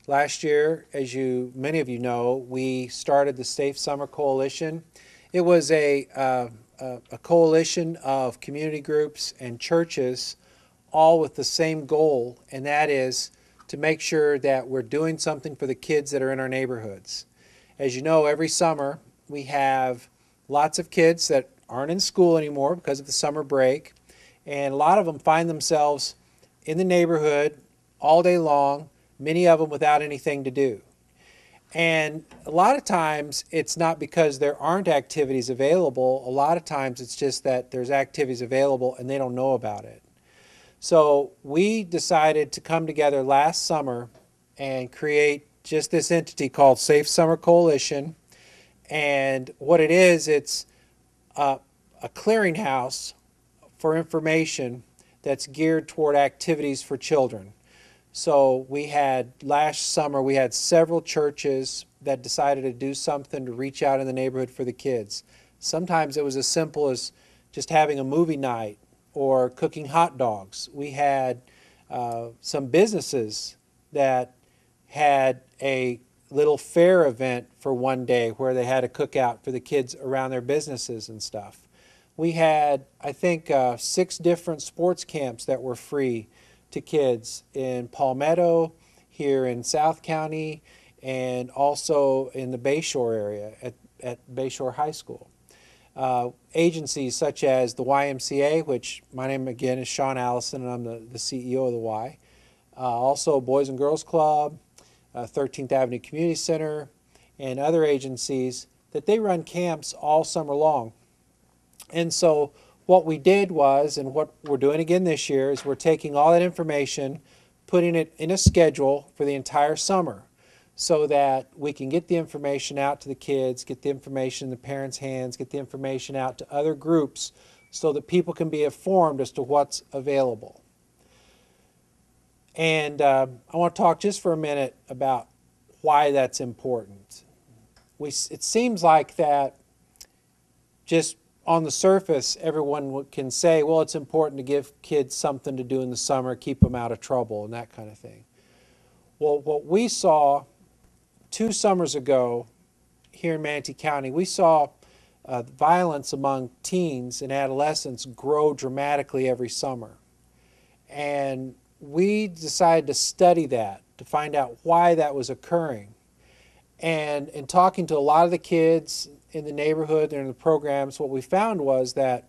Last year, as many of you know, we started the Safe Summer Coalition. It was a coalition of community groups and churches, all with the same goal, and that is to make sure that we're doing something for the kids that are in our neighborhoods. As you know, every summer we have lots of kids that aren't in school anymore because of the summer break, and a lot of them find themselves in the neighborhood all day long, many of them without anything to do. And a lot of times it's not because there aren't activities available. A lot of times it's just that there's activities available and they don't know about it. So we decided to come together last summer and create just this entity called Safe Summer Coalition. And what it is, it's a clearinghouse for information that's geared toward activities for children. So last summer we had several churches that decided to do something to reach out in the neighborhood for the kids. Sometimes it was as simple as just having a movie night or cooking hot dogs. We had some businesses that had a little fair event for one day where they had a cookout for the kids around their businesses and stuff. We had, I think, 6 different sports camps that were free to kids in Palmetto, here in South County, and also in the Bayshore area at Bayshore High School. Agencies such as the YMCA, which my name again is Sean Allison and I'm the CEO of the Y. Also Boys and Girls Club, 13th Avenue Community Center, and other agencies that they run camps all summer long. And so what we did was, and what we're doing again this year, is we're taking all that information, putting it in a schedule for the entire summer so that we can get the information out to the kids, get the information in the parents' hands, get the information out to other groups so that people can be informed as to what's available. And I want to talk just for a minute about why that's important. It seems like that just on the surface, everyone can say, well, it's important to give kids something to do in the summer, keep them out of trouble, and that kind of thing. Well, what we saw 2 summers ago here in Manatee County, we saw violence among teens and adolescents grow dramatically every summer. And we decided to study that, to find out why that was occurring. And in talking to a lot of the kids in the neighborhood and in the programs, what we found was that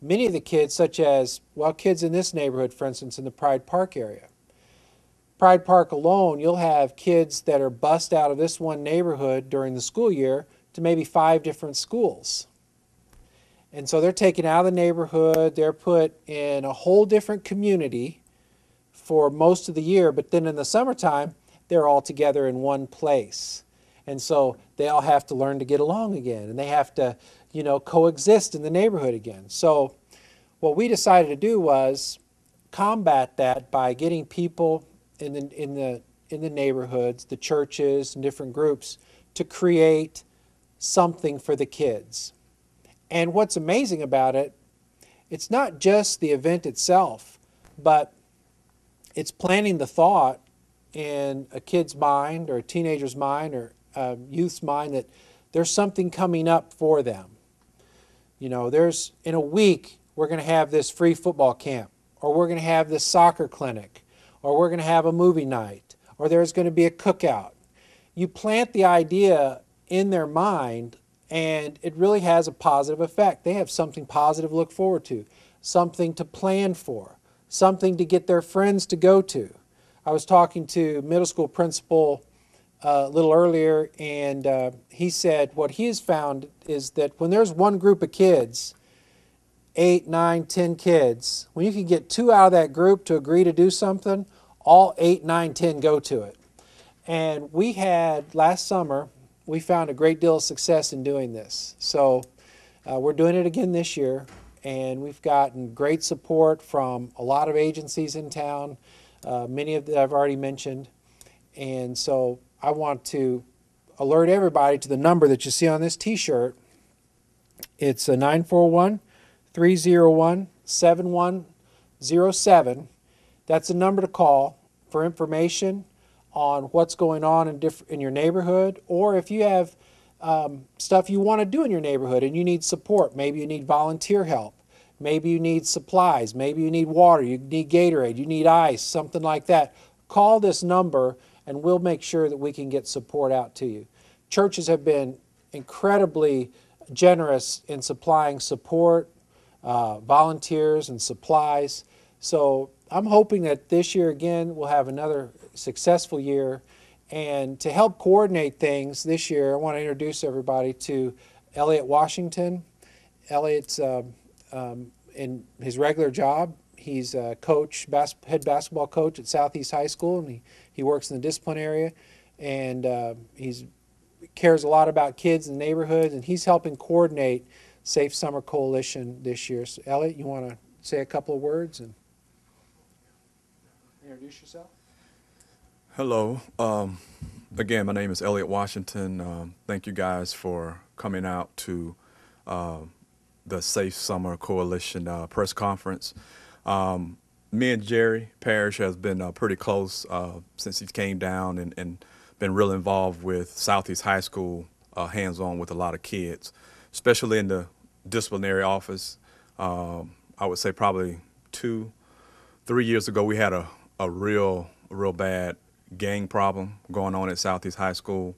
many of the kids, such as, well, kids in this neighborhood, for instance, in the Pride Park area. Pride Park alone, you'll have kids that are bussed out of this one neighborhood during the school year to maybe 5 different schools. And so they're taken out of the neighborhood, they're put in a whole different community for most of the year, but then in the summertime, they're all together in one place. And so they all have to learn to get along again, and they have to, coexist in the neighborhood again. So what we decided to do was combat that by getting people in the neighborhoods, the churches, and different groups to create something for the kids. And what's amazing about it, it's not just the event itself, but it's planting the thought in a kid's mind or a teenager's mind or youth's mind that there's something coming up for them. In a week we're going to have this free football camp, or we're going to have this soccer clinic, or we're going to have a movie night, or there's going to be a cookout. You plant the idea in their mind and it really has a positive effect. They have something positive to look forward to, something to plan for, something to get their friends to go to. I was talking to middle school principal a little earlier, and he said what he has found is that when there's one group of kids, 8, 9, 10 kids, when you can get 2 out of that group to agree to do something, all 8, 9, 10 go to it. And we had, last summer, we found a great deal of success in doing this. So we're doing it again this year, and we've gotten great support from a lot of agencies in town, many of that I've already mentioned. And so I want to alert everybody to the number that you see on this T-shirt. It's a 941-301-7107. That's a number to call for information on what's going on in your neighborhood, or if you have stuff you want to do in your neighborhood and you need support. Maybe you need volunteer help. Maybe you need supplies. Maybe you need water. You need Gatorade. You need ice, something like that. Call this number and we'll make sure that we can get support out to you. Churches have been incredibly generous in supplying support, volunteers and supplies. So I'm hoping that this year again we'll have another successful year. And to help coordinate things this year, I want to introduce everybody to Elliot Washington. Elliot's in his regular job. He's a coach, head basketball coach at Southeast High School, and he works in the discipline area. And he cares a lot about kids in the neighborhoods, and he's helping coordinate Safe Summer Coalition this year. So, Elliot, you want to say a couple of words and introduce yourself? Hello. Again, my name is Elliot Washington. Thank you guys for coming out to the Safe Summer Coalition press conference. Me and Jerry Parrish has been pretty close since he came down and been real involved with Southeast High School, hands-on with a lot of kids, especially in the disciplinary office. I would say probably 2-3 years ago, we had a real bad gang problem going on at Southeast High School,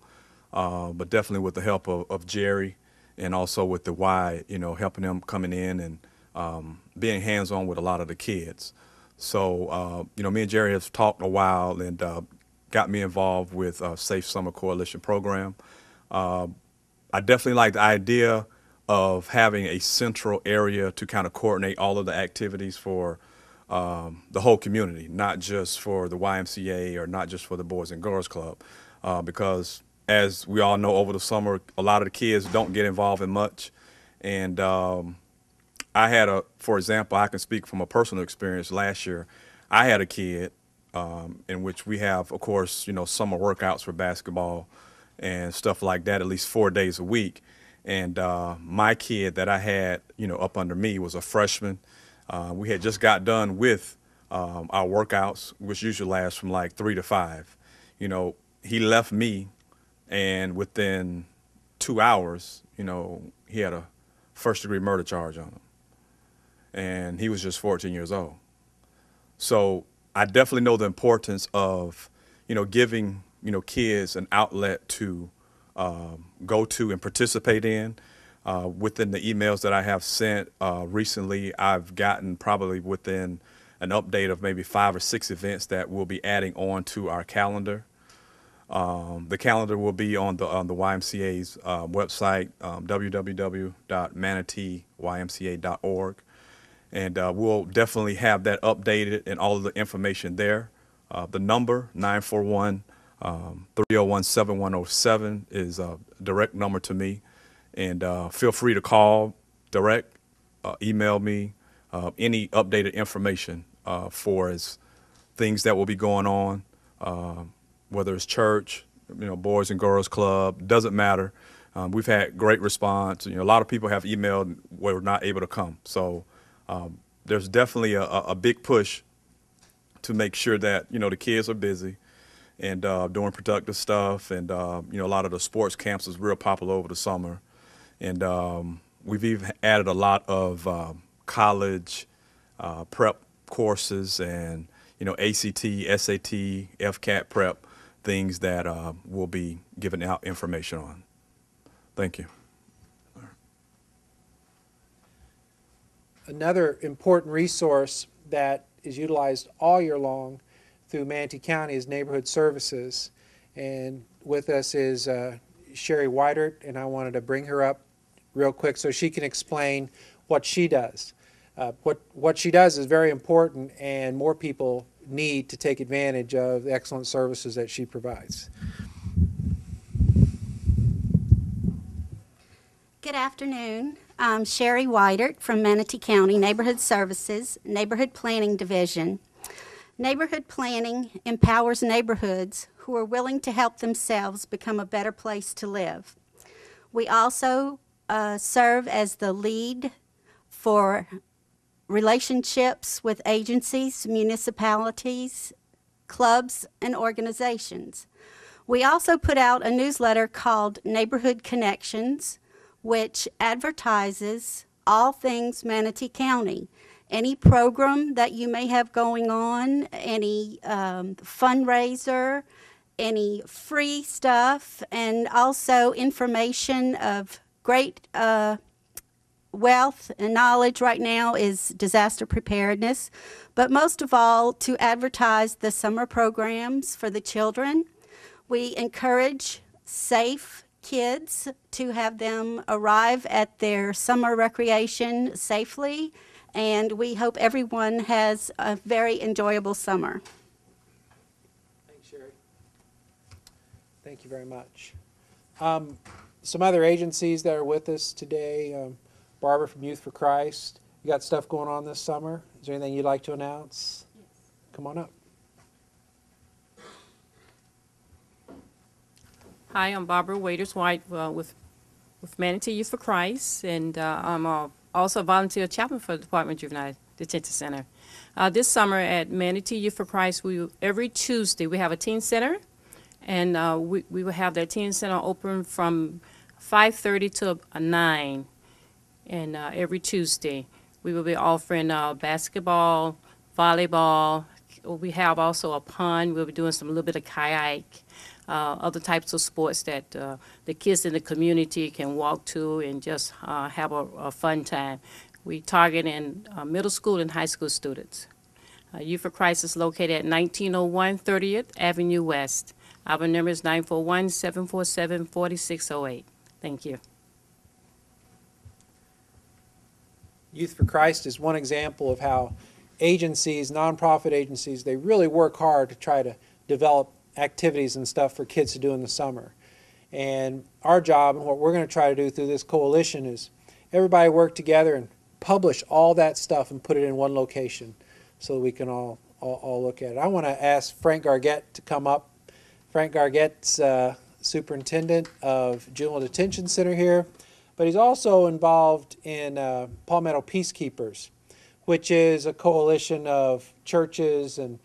but definitely with the help of Jerry and also with the Y, helping them coming in and being hands-on with a lot of the kids. So, me and Jerry have talked a while and got me involved with Safe Summer Coalition program. I definitely like the idea of having a central area to kind of coordinate all of the activities for the whole community, not just for the YMCA or not just for the Boys and Girls Club, because as we all know, over the summer, a lot of the kids don't get involved in much. And I had for example, I can speak from a personal experience. Last year, I had a kid in which we have, of course, summer workouts for basketball and stuff like that, at least 4 days a week. And my kid that I had, up under me was a freshman. We had just got done with our workouts, which usually last from like 3 to 5. He left me, and within 2 hours, he had a first-degree murder charge on him. And he was just 14 years old. So I definitely know the importance of, giving, kids an outlet to go to and participate in. Within the emails that I have sent recently, I've gotten probably within an update of maybe 5 or 6 events that we'll be adding on to our calendar. The calendar will be on the YMCA's website, www.manateeymca.org. And we'll definitely have that updated and all of the information there. The number, 941-301-7107, is a direct number to me. And feel free to call, direct, email me, any updated information for as things that will be going on, whether it's church, Boys and Girls Club, doesn't matter. We've had great response. A lot of people have emailed where we're not able to come. So there's definitely a big push to make sure that, the kids are busy and doing productive stuff. And, a lot of the sports camps is real popular over the summer. And we've even added a lot of college prep courses and, ACT, SAT, FCAT prep, things that we'll be giving out information on. Thank you. Another important resource that is utilized all year long through Manatee County is neighborhood services. And with us is Sherry Whitert, and I wanted to bring her up real quick so she can explain what she does. What she does is very important, and more people need to take advantage of the excellent services that she provides. Good afternoon. I'm Sherry Whitert from Manatee County Neighborhood Services, Neighborhood Planning Division. Neighborhood planning empowers neighborhoods who are willing to help themselves become a better place to live. We also serve as the lead for relationships with agencies, municipalities, clubs, and organizations. We also put out a newsletter called Neighborhood Connections, which advertises all things Manatee County. Any program that you may have going on, any fundraiser, any free stuff, and also information of great wealth and knowledge right now is disaster preparedness, but most of all to advertise the summer programs for the children. We encourage safe kids to have them arrive at their summer recreation safely, and we hope everyone has a very enjoyable summer. Thanks, Sherry. Thank you very much. Some other agencies that are with us today, Barbara from Youth for Christ. You got stuff going on this summer? Is there anything you'd like to announce? Yes. Come on up. Hi, I'm Barbara Waiters-White with Manatee Youth for Christ, and I'm also a volunteer chaplain for the Department of Juvenile Detention Center. This summer at Manatee Youth for Christ, every Tuesday we have a teen center, and we will have that teen center open from 5:30 to 9, and every Tuesday we will be offering basketball, volleyball. We have also a pond. We'll be doing a little bit of kayak. Other types of sports that the kids in the community can walk to and just have a fun time. We target in middle school and high school students. Youth for Christ is located at 1901 30th Avenue West. Our number is 941-747-4608. Thank you. Youth for Christ is one example of how agencies, nonprofit agencies, they really work hard to try to develop activities and stuff for kids to do in the summer. And our job and what we're going to try to do through this coalition is everybody work together and publish all that stuff and put it in one location so that we can all look at it. I want to ask Frank Gargett to come up. Frank Gargett's superintendent of Juvenile Detention Center here, but he's also involved in Palmetto Peacekeepers, which is a coalition of churches and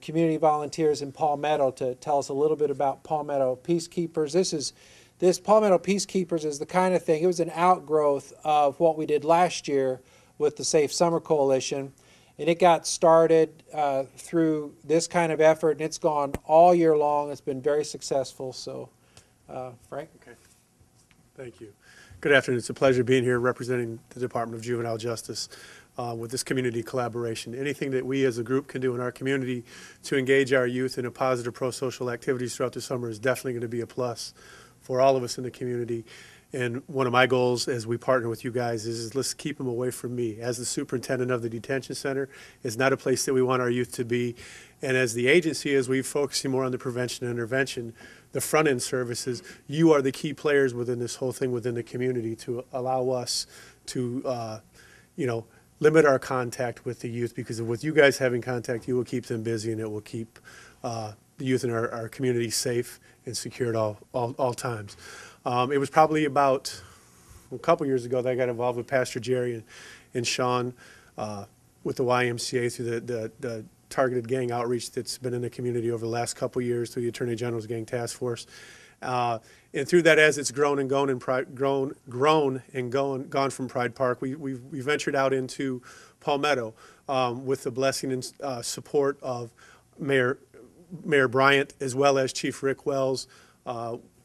community volunteers in Palmetto to tell us a little bit about Palmetto Peacekeepers. This Palmetto Peacekeepers is the kind of thing, it was an outgrowth of what we did last year with the Safe Summer Coalition, and it got started through this kind of effort, and it's gone all year long. It's been very successful. So, Frank? Okay. Thank you. Good afternoon. It's a pleasure being here representing the Department of Juvenile Justice. With this community collaboration. Anything that we as a group can do in our community to engage our youth in a positive pro-social activities throughout the summer is definitely going to be a plus for all of us in the community. And one of my goals as we partner with you guys is let's keep them away from me. As the superintendent of the detention center, it's not a place that we want our youth to be. And as the agency, as we're focusing more on the prevention and intervention, the front end services, you are the key players within this whole thing within the community to allow us to, limit our contact with the youth, because with you guys having contact, you will keep them busy and it will keep the youth in our community safe and secure at all times. It was probably about a couple years ago that I got involved with Pastor Jerry and Sean with the YMCA through the targeted gang outreach that's been in the community over the last couple years through the Attorney General's Gang Task Force. And through that, as it's grown and gone from Pride Park, we ventured out into Palmetto with the blessing and support of Mayor Bryant as well as Chief Rick Wells.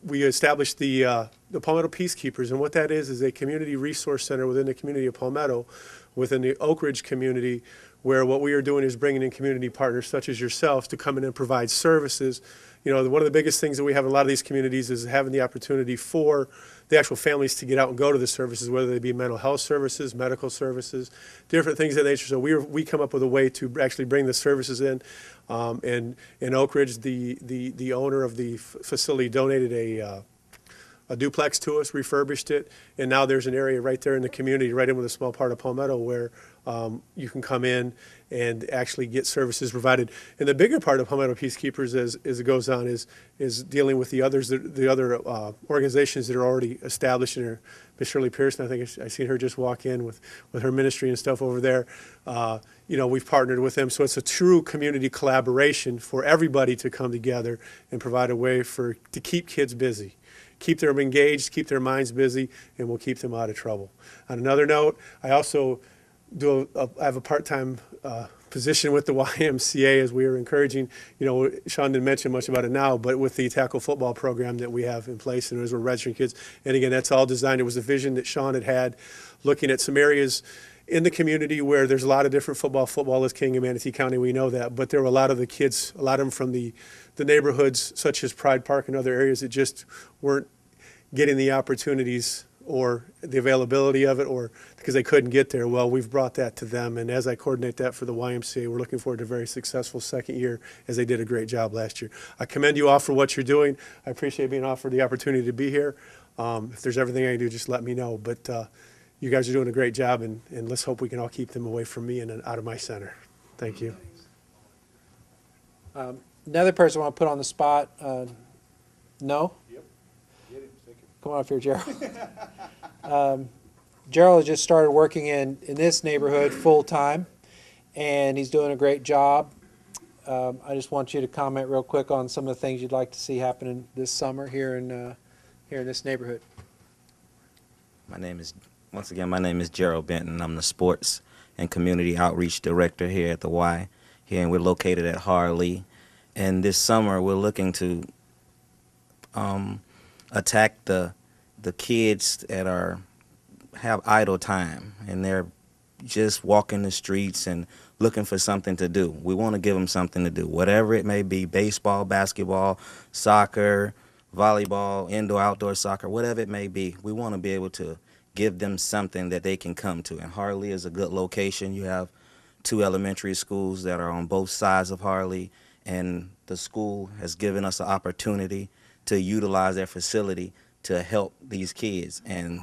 We established the Palmetto Peacekeepers, and what that is a community resource center within the community of Palmetto, within the Oak Ridge community, where what we are doing is bringing in community partners such as yourselves to come in and provide services You know, one of the biggest things that we have in a lot of these communities is having the opportunity for the actual families to get out and go to the services, whether they be mental health services, medical services, different things of that nature. So we come up with a way to actually bring the services in. And in Oak Ridge, the owner of the facility donated a duplex to us, refurbished it, and now there's an area right there in the community, right in with a small part of Palmetto, where you can come in and actually get services provided. And the bigger part of Palmetto Peacekeepers, as it goes on, is dealing with the other organizations that are already established in here. Miss Shirley Pearson, I think I seen her just walk in with her ministry and stuff over there. You know, we've partnered with them, so it's a true community collaboration for everybody to come together and provide a way to keep kids busy. Keep them engaged, keep their minds busy, and we'll keep them out of trouble. On another note, I also I have a part-time position with the YMCA, as we are encouraging. You know, Sean didn't mention much about it now, but with the tackle football program that we have in place, and as we're registering kids, and again, that's all designed. It was a vision that Sean had looking at some areas in the community where there's a lot of different football. Football is king in Manatee County, we know that, but there were a lot of the kids, a lot of them from the neighborhoods such as Pride Park and other areas that just weren't getting the opportunities or the availability of it, or because they couldn't get there. Well, we've brought that to them, and as I coordinate that for the YMCA, we're looking forward to a very successful second year, as they did a great job last year. I commend you all for what you're doing. I appreciate being offered the opportunity to be here. If there's everything I can do, just let me know. But you guys are doing a great job, and let's hope we can all keep them away from me and out of my center. Thank you. Another person I want to put on the spot. No? Yep. Get him, stick him. Come on up here, Gerald. Gerald has just started working in this neighborhood full time, and he's doing a great job. I just want you to comment real quick on some of the things you'd like to see happening this summer here in this neighborhood. My name is Gerald Benton. I'm the Sports and Community Outreach Director here at the Y. Here, and we're located at Harley. And this summer, we're looking to attack the kids that have idle time, and they're just walking the streets and looking for something to do. We want to give them something to do, whatever it may be: baseball, basketball, soccer, volleyball, indoor, outdoor soccer, whatever it may be. We want to be able to give them something that they can come to. And Harley is a good location. You have 2 elementary schools that are on both sides of Harley, and the school has given us an opportunity to utilize their facility to help these kids. And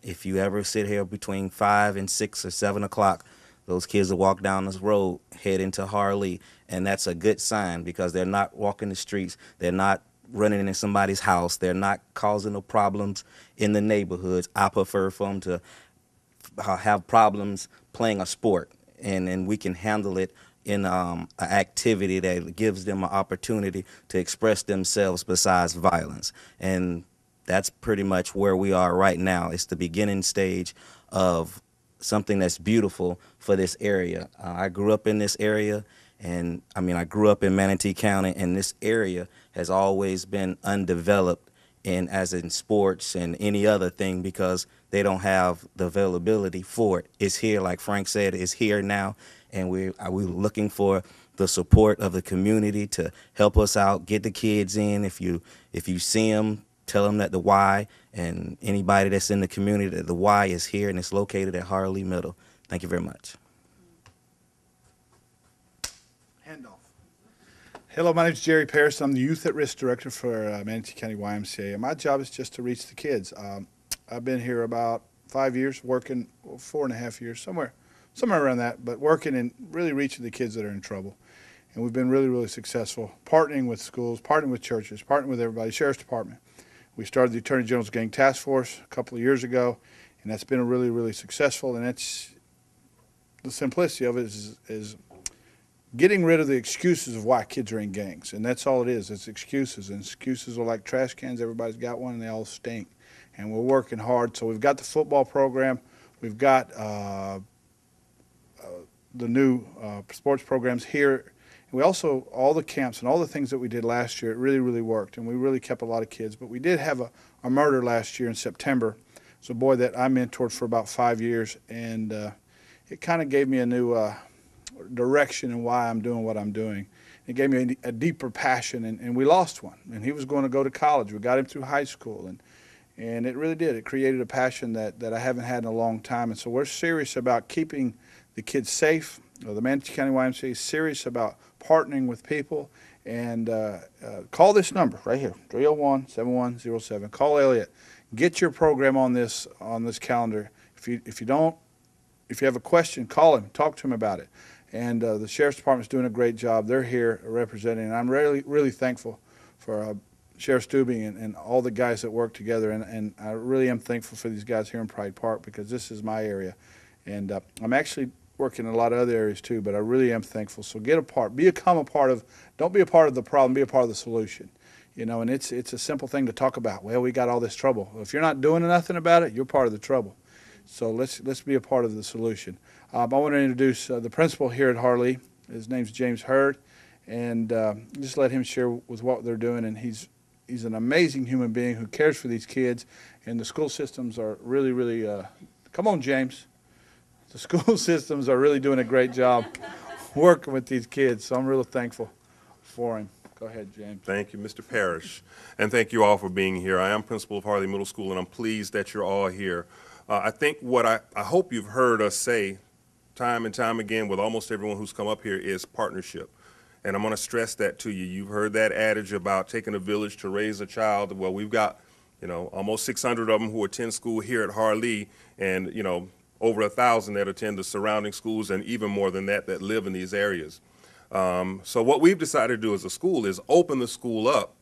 if you ever sit here between 5 and 6 or 7 o'clock, those kids will walk down this road, head into Harley, and that's a good sign, because they're not walking the streets, they're not running into somebody's house, they're not causing no problems in the neighborhoods. I prefer for them to have problems playing a sport, and we can handle it in an activity that gives them an opportunity to express themselves besides violence. And that's pretty much where we are right now. It's the beginning stage of something that's beautiful for this area. I grew up in this area, and I grew up in Manatee County, and this area has always been undeveloped as in sports and any other thing, because they don't have the availability for it. It's here, like Frank said, it's here now, and we're looking for the support of the community to help us out, get the kids in. If you see them, tell them that the Y, and anybody that's in the community, that the Y is here, and it's located at Harley Middle. Thank you very much. Handoff. Hello, my name is Jerry Paris. I'm the Youth at Risk Director for Manatee County YMCA. And my job is just to reach the kids. I've been here about 5 years, working 4.5 years, somewhere around that, but working and really reaching the kids that are in trouble. And we've been really, really successful, partnering with schools, partnering with churches, partnering with everybody, Sheriff's Department. We started the Attorney General's Gang Task Force a couple of years ago, and that's been really, really successful. And that's the simplicity of it is getting rid of the excuses of why kids are in gangs. And that's all it is. It's excuses. And excuses are like trash cans. Everybody's got one, and they all stink. And we're working hard. So we've got the football program. We've got the new sports programs here. And we also, all the camps and all the things that we did last year, it really, really worked. And we really kept a lot of kids. But we did have a murder last year in September. It's a boy that I mentored for about 5 years. And it kind of gave me a new direction in why I'm doing what I'm doing. It gave me a deeper passion, and we lost one. And he was going to go to college. We got him through high school, and it really did. It created a passion that I haven't had in a long time. And so we're serious about keeping the kids safe. The Manatee County YMCA is serious about partnering with people. And call this number right here, 301-7107. Call Elliot. Get your program on this calendar. If you have a question, call him. Talk to him about it. And the Sheriff's Department is doing a great job. They're here representing, and I'm really thankful for Sheriff Stubing and all the guys that work together. And I really am thankful for these guys here in Pride Park, because this is my area. And I'm actually working in a lot of other areas too, but I really am thankful. So get a part, become a part of, don't be a part of the problem, be a part of the solution. You know, and it's a simple thing to talk about. Well, we got all this trouble. Well, if you're not doing nothing about it, you're part of the trouble. So let's be a part of the solution. I want to introduce the principal here at Harley. His name's James Hurd, and just let him share with what they're doing. And he's an amazing human being who cares for these kids, and the school systems are really come on, James. The school systems are really doing a great job working with these kids, so I'm really thankful for him. Go ahead, James. Thank you, Mr. Parrish, and thank you all for being here. I am principal of Harley Middle School, and I'm pleased that you're all here. I think what I hope you've heard us say time and time again with almost everyone who's come up here is partnership. And I'm going to stress that to you. You've heard that adage about taking a village to raise a child. Well, we've got, almost 600 of them who attend school here at Harley, and, over 1,000 that attend the surrounding schools, and even more than that live in these areas. So what we've decided to do as a school is open the school up,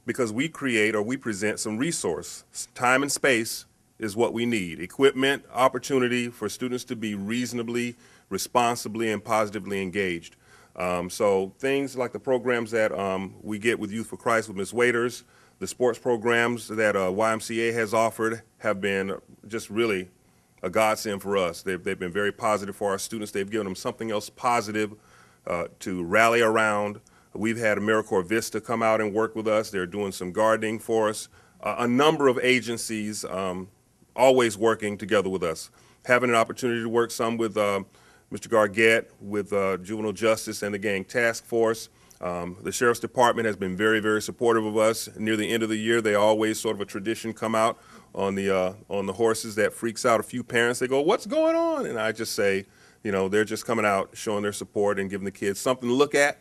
because we present some resource. Time and space is what we need. Equipment, opportunity for students to be reasonably, responsibly, and positively engaged. So things like the programs that we get with Youth for Christ with Ms. Waiters, the sports programs that YMCA has offered have been just really a godsend for us. They've been very positive for our students. They've given them something else positive to rally around. We've had AmeriCorps Vista come out and work with us. They're doing some gardening for us. A number of agencies always working together with us. Having an opportunity to work some with Mr. Gargett, with Juvenile Justice and the Gang Task Force. The Sheriff's Department has been very supportive of us. Near the end of the year, they always sort of a tradition come out on the horses that freaks out a few parents. They go, "What's going on?" And I just say, they're just coming out, showing their support and giving the kids something to look at,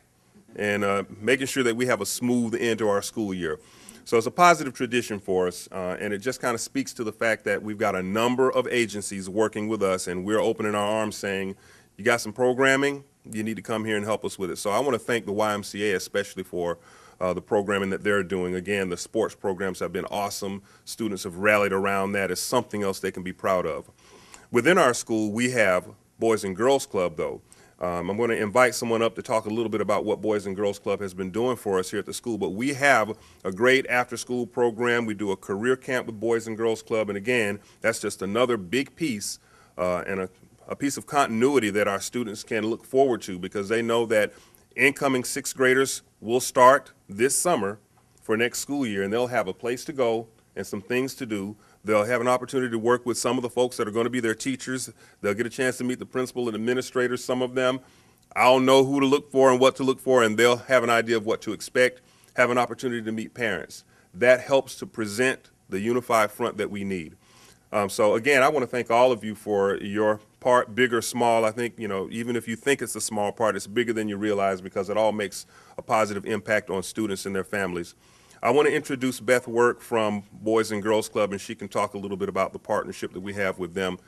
and making sure that we have a smooth end to our school year. So it's a positive tradition for us, and it just kind of speaks to the fact that we've got a number of agencies working with us, and we're opening our arms saying, you got some programming, you need to come here and help us with it. So I want to thank the YMCA especially for the programming that they're doing. Again, the sports programs have been awesome. Students have rallied around that as something else they can be proud of. Within our school, we have Boys and Girls Club, though. I'm going to invite someone up to talk a little bit about what Boys and Girls Club has been doing for us here at the school. But we have a great after-school program. We do a career camp with Boys and Girls Club. And again, that's just another big piece and a piece of continuity that our students can look forward to, because they know that incoming sixth graders will start this summer for next school year, and they'll have a place to go and some things to do. They'll have an opportunity to work with some of the folks that are going to be their teachers. They'll get a chance to meet the principal and administrators, some of them. I'll know who to look for and what to look for, and they'll have an idea of what to expect, have an opportunity to meet parents. That helps to present the unified front that we need. So again, I want to thank all of you for your part, big or small. I think, even if you think it's a small part, it's bigger than you realize, because it all makes a positive impact on students and their families. I want to introduce Beth Work from Boys and Girls Club, and she can talk a little bit about the partnership that we have with them.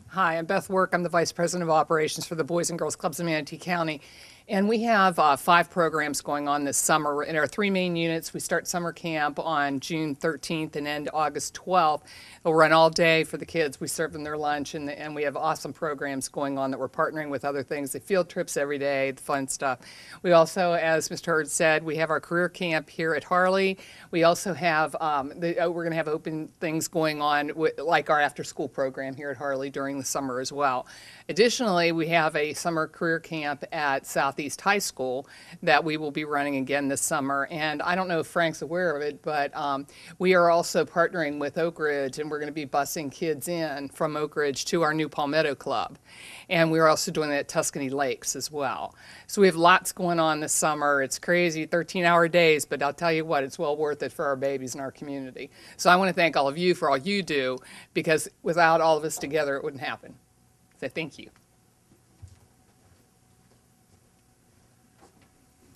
Hi, I'm Beth Work. I'm the Vice President of Operations for the Boys and Girls Clubs in Manatee County. And we have 5 programs going on this summer. In our 3 main units, we start summer camp on June 13th and end August 12th. It'll run all day for the kids. We serve them their lunch, and we have awesome programs going on that we're partnering with other things, the field trips every day, the fun stuff. We also, as Mr. Hurd said, we have our career camp here at Harley. We also have, we're going to have open things going on, like our after-school program here at Harley during the summer as well. Additionally, we have a summer career camp at South Southeast High School that we will be running again this summer. And I don't know if Frank's aware of it, but we are also partnering with Oak Ridge, and we're going to be busing kids in from Oak Ridge to our new Palmetto Club. And we're also doing that at Tuscany Lakes as well. So we have lots going on this summer. It's crazy, 13-hour days, but I'll tell you what, it's well worth it for our babies and our community. So I want to thank all of you for all you do, because without all of us together, it wouldn't happen. So thank you.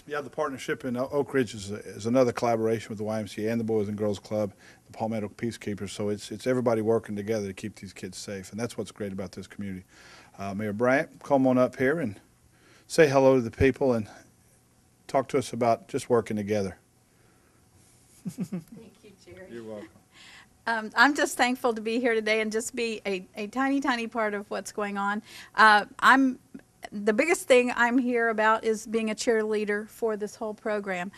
Yeah, the partnership in Oak Ridge is another collaboration with the YMCA and the Boys and Girls Club, the Palmetto Peacekeepers. So it's everybody working together to keep these kids safe, and that's what's great about this community. Mayor Bryant, come on up here and say hello to the people and talk to us about just working together. Thank you, Jerry. You're welcome. I'm just thankful to be here today and just be a tiny, tiny part of what's going on. The biggest thing I'm here about is being a cheerleader for this whole program.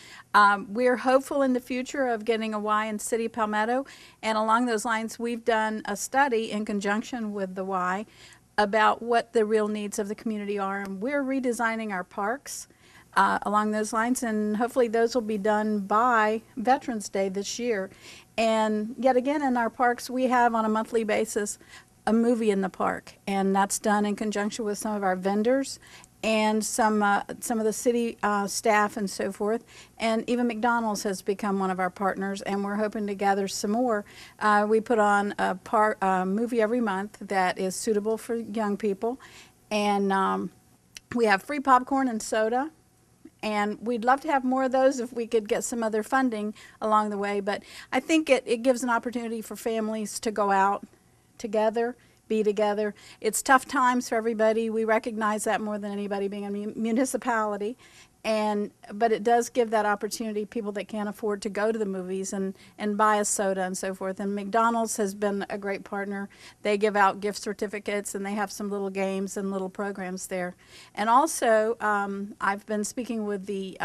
We're hopeful in the future of getting a Y in City of Palmetto, and along those lines, we've done a study in conjunction with the Y about what the real needs of the community are, and we're redesigning our parks along those lines, and hopefully those will be done by Veterans Day this year. And yet again, in our parks, we have on a monthly basis a movie in the park, and that's done in conjunction with some of our vendors and some of the city staff and so forth. And even McDonald's has become one of our partners, and we're hoping to gather some more. We put on a movie every month that is suitable for young people, and we have free popcorn and soda. And we'd love to have more of those if we could get some other funding along the way. But I think it gives an opportunity for families to go out together, be together. It's tough times for everybody. We recognize that more than anybody, being a municipality. But it does give that opportunity, people that can't afford to go to the movies and buy a soda and so forth. And McDonald's has been a great partner. They give out gift certificates, and they have some little games and little programs there. And also, I've been speaking with the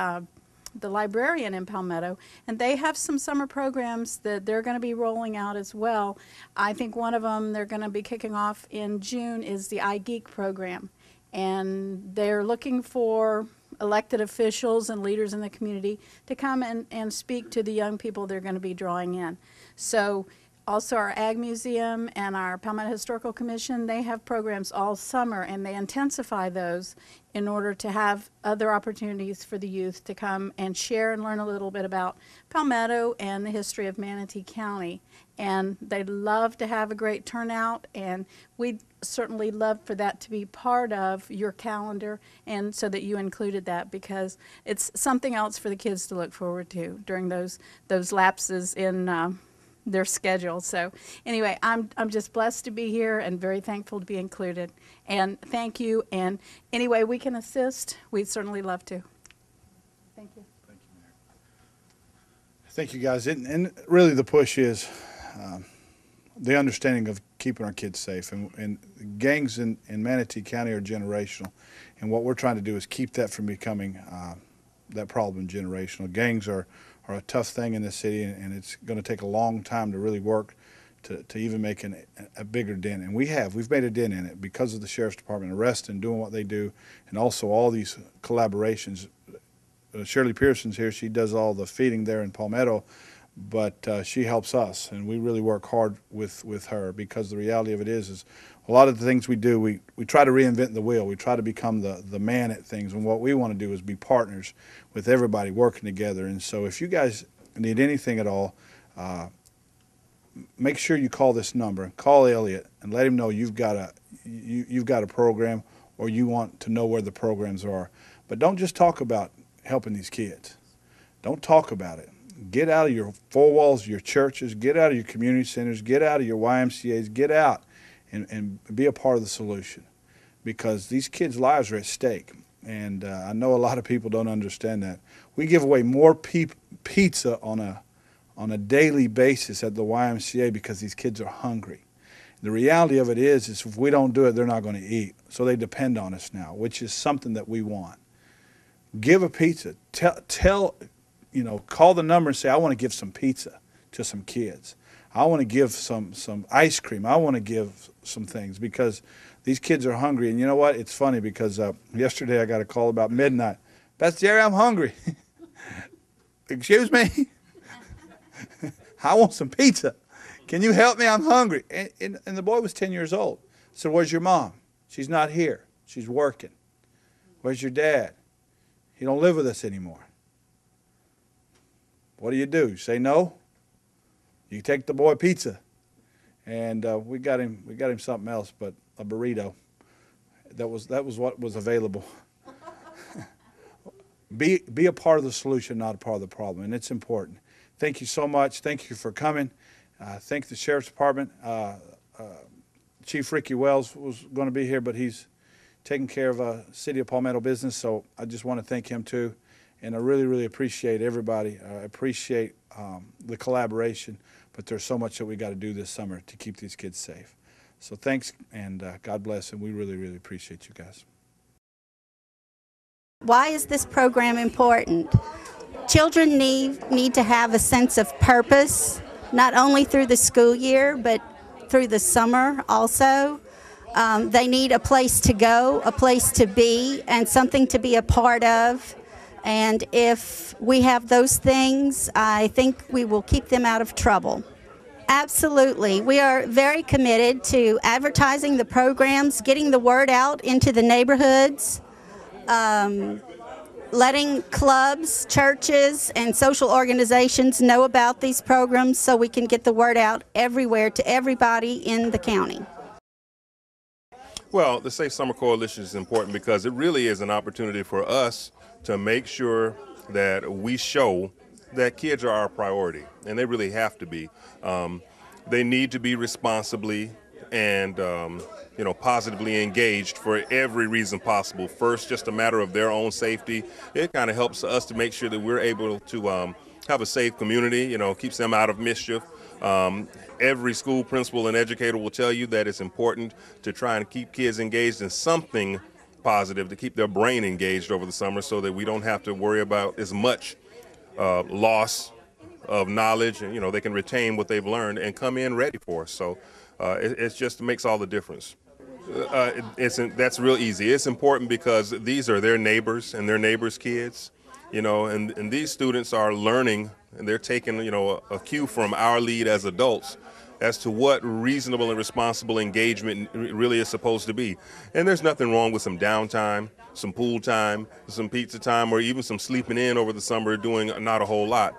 librarian in Palmetto, and they have some summer programs that they're going to be rolling out as well. I think one of them they're going to be kicking off in June is the iGeek program. And they're looking for elected officials and leaders in the community to come and speak to the young people they're going to be drawing in. So also our Ag Museum and our Palmetto Historical Commission, they have programs all summer, and they intensify those in order to have other opportunities for the youth to come and share and learn a little bit about Palmetto and the history of Manatee County. And they'd love to have a great turnout, and we'd certainly love for that to be part of your calendar, and so that you included that, because it's something else for the kids to look forward to during those lapses in their schedule. So anyway, I'm just blessed to be here and very thankful to be included. And thank you. And any way we can assist, we'd certainly love to. Thank you. Thank you, Mayor. Thank you, guys. And really the push is the understanding of keeping our kids safe. And gangs in Manatee County are generational. And what we're trying to do is keep that from becoming that problem generational. Gangs are a tough thing in this city, and it's going to take a long time to really work to even make a bigger dent. And we've made a dent in it because of the Sheriff's Department arresting and doing what they do, and also all these collaborations. Shirley Pearson's here. She does all the feeding there in Palmetto, but she helps us, and we really work hard with her, because the reality of it is a lot of the things we do, we try to reinvent the wheel. We try to become the man at things, and what we want to do is be partners with everybody working together. And so if you guys need anything at all, make sure you call this number. Call Elliot and let him know you've got a program, or you want to know where the programs are. But don't just talk about helping these kids. Don't talk about it. Get out of your four walls of your churches, get out of your community centers, get out of your YMCAs, get out and be a part of the solution, because these kids' lives are at stake. And I know a lot of people don't understand that. We give away more pizza on a daily basis at the YMCA because these kids are hungry. The reality of it is if we don't do it, they're not going to eat. So they depend on us now, which is something that we want. Give a pizza. Call the number and say, I want to give some pizza to some kids. I want to give some ice cream. I want to give some things because these kids are hungry. And you know what? It's funny because yesterday I got a call about midnight. Pastor Jerry, I'm hungry. Excuse me? I want some pizza. Can you help me? I'm hungry. And the boy was 10 years old. I said, where's your mom? She's not here. She's working. Where's your dad? He don't live with us anymore. What do? You say no? You take the boy pizza. And we got him something else, but a burrito. That was what was available. Be a part of the solution, not a part of the problem, and it's important. Thank you so much. Thank you for coming. Thank the Sheriff's Department. Chief Ricky Wells was going to be here, but he's taking care of a City of Palmetto business, so I just want to thank him too. And I really, really appreciate everybody. I appreciate the collaboration, but there's so much that we got to do this summer to keep these kids safe. So thanks, and God bless, and we really, really appreciate you guys. Why is this program important? Children need to have a sense of purpose, not only through the school year, but through the summer also. They need a place to go, a place to be, and something to be a part of. And if we have those things, I think we will keep them out of trouble. Absolutely. We are very committed to advertising the programs, getting the word out into the neighborhoods, letting clubs, churches, and social organizations know about these programs so we can get the word out everywhere to everybody in the county. Well, the Safe Summer Coalition is important because it really is an opportunity for us to make sure that we show that kids are our priority, and they really have to be. They need to be responsibly and positively engaged for every reason possible. First, just a matter of their own safety. It kind of helps us to make sure that we're able to have a safe community, keeps them out of mischief. Every school principal and educator will tell you that it's important to try and keep kids engaged in something positive, to keep their brain engaged over the summer so that we don't have to worry about as much loss of knowledge, and they can retain what they've learned and come in ready for us. So it just makes all the difference. That's real easy. It's important because these are their neighbors and their neighbors' kids, and these students are learning, and they're taking, a cue from our lead as adults as to what reasonable and responsible engagement really is supposed to be. And there's nothing wrong with some downtime, some pool time, some pizza time, or even some sleeping in over the summer doing not a whole lot.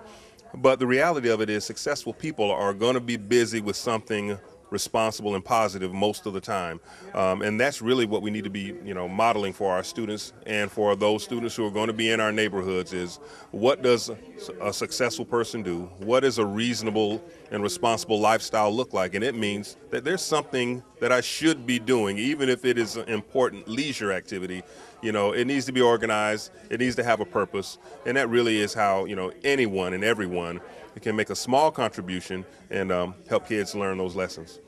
But the reality of it is successful people are going to be busy with something responsible and positive most of the time. And that's really what we need to be, modeling for our students and for those students who are going to be in our neighborhoods is what does a successful person do? What does a reasonable and responsible lifestyle look like? And it means that there's something that I should be doing, even if it is an important leisure activity. It needs to be organized. It needs to have a purpose. And that really is how, anyone and everyone can make a small contribution and help kids learn those lessons.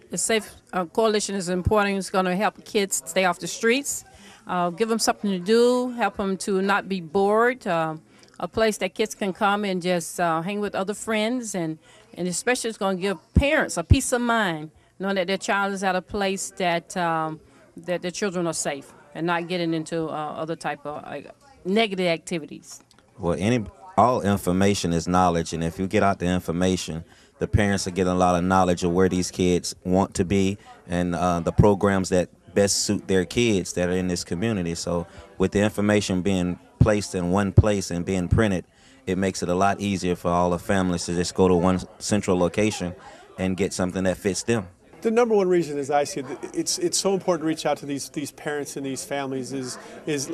The Safe Coalition is important. It's going to help kids stay off the streets, give them something to do, help them to not be bored, a place that kids can come and just hang with other friends, and especially it's going to give parents a peace of mind, knowing that their child is at a place that that their children are safe and not getting into other type of negative activities. Well, all information is knowledge, and if you get out the information, the parents are getting a lot of knowledge of where these kids want to be and the programs that best suit their kids that are in this community. So with the information being placed in one place and being printed, it makes it a lot easier for all the families to just go to one central location and get something that fits them. The number one reason, as I see it, it's so important to reach out to these parents and these families is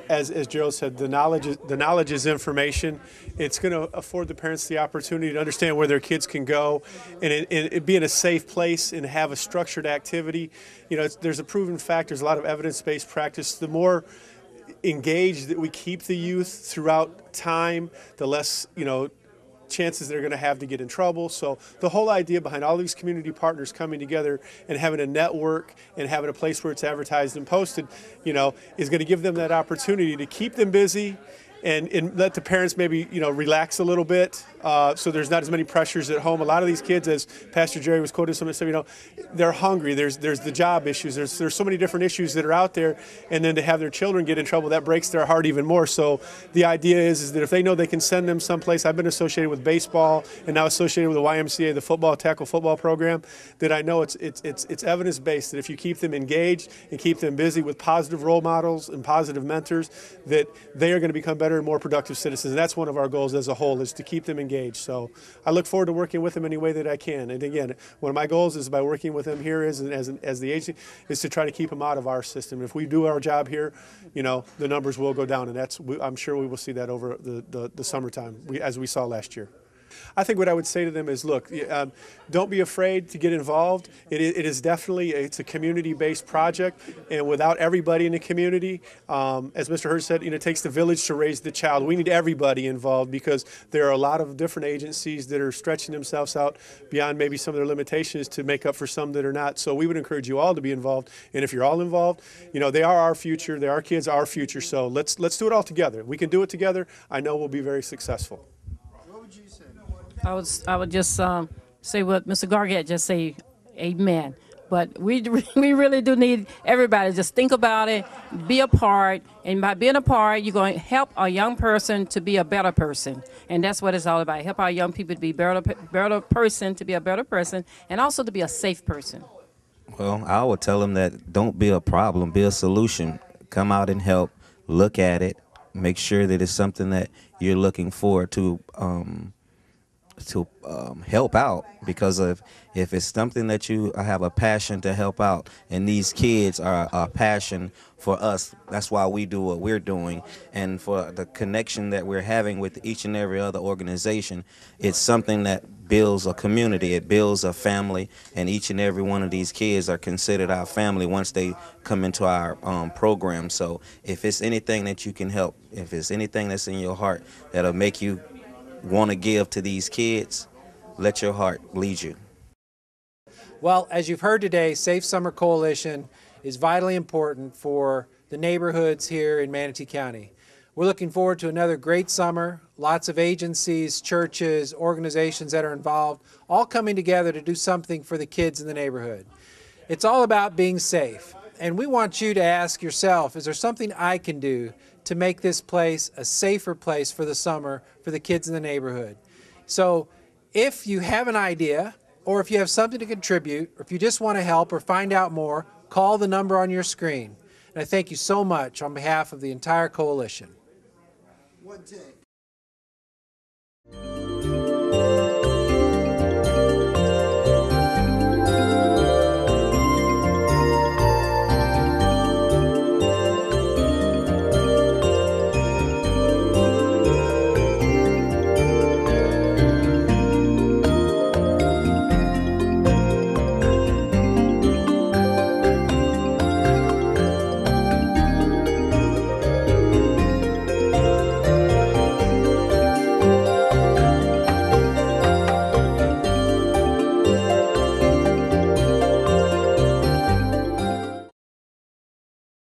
as Gerald said, the knowledge is information. It's going to afford the parents the opportunity to understand where their kids can go and it be in a safe place and have a structured activity. There's a proven fact. There's a lot of evidence-based practice. The more engaged that we keep the youth throughout time, the less chances they're going to have to get in trouble. So the whole idea behind all these community partners coming together and having a network and having a place where it's advertised and posted, is going to give them that opportunity to keep them busy and let the parents maybe, relax a little bit, so there's not as many pressures at home. A lot of these kids, as Pastor Jerry was quoting some of the stuff, they're hungry. There's the job issues. There's so many different issues that are out there, and then to have their children get in trouble, that breaks their heart even more. So the idea is that if they know they can send them someplace, I've been associated with baseball and now associated with the YMCA, the tackle football program, that I know it's evidence-based, that if you keep them engaged and keep them busy with positive role models and positive mentors, that they are going to become better and more productive citizens. And that's one of our goals as a whole, is to keep them engaged. So I look forward to working with them any way that I can. And again, one of my goals is by working with them here as the agency is to try to keep them out of our system. If we do our job here, the numbers will go down, and I'm sure we will see that over the summertime, as we saw last year. I think what I would say to them is, look, don't be afraid to get involved. It is definitely, it's a community-based project, and without everybody in the community, as Mr. Hurd said, it takes the village to raise the child. We need everybody involved, because there are a lot of different agencies that are stretching themselves out beyond maybe some of their limitations to make up for some that are not. So we would encourage you all to be involved, and if you're all involved, they are our future. Our kids are our future. So let's do it all together. We can do it together. I know we'll be very successful. I would just say what Mr. Gargett just say, amen. But we really do need everybody to just think about it, be a part, and by being a part, you're going to help a young person to be a better person. And that's what it's all about. Help our young people to be better person, to be a better person, and also to be a safe person. Well, I would tell them that don't be a problem, be a solution. Come out and help, look at it, make sure that it's something that you're looking forward to help out, because if it's something that you have a passion to help out, and these kids are a passion for us, that's why we do what we're doing, and for the connection that we're having with each and every other organization, it's something that builds a community, it builds a family, and each and every one of these kids are considered our family once they come into our program. So if it's anything that you can help, if it's anything that's in your heart that'll make you want to give to these kids, let your heart lead you. Well, as you've heard today, Safe Summer Coalition is vitally important for the neighborhoods here in Manatee County. We're looking forward to another great summer. Lots of agencies, churches, organizations that are involved, all coming together to do something for the kids in the neighborhood. It's all about being safe. And we want you to ask yourself, is there something I can do to make this place a safer place for the summer for the kids in the neighborhood? So if you have an idea, or if you have something to contribute, or if you just want to help or find out more, call the number on your screen. And I thank you so much on behalf of the entire coalition. One take.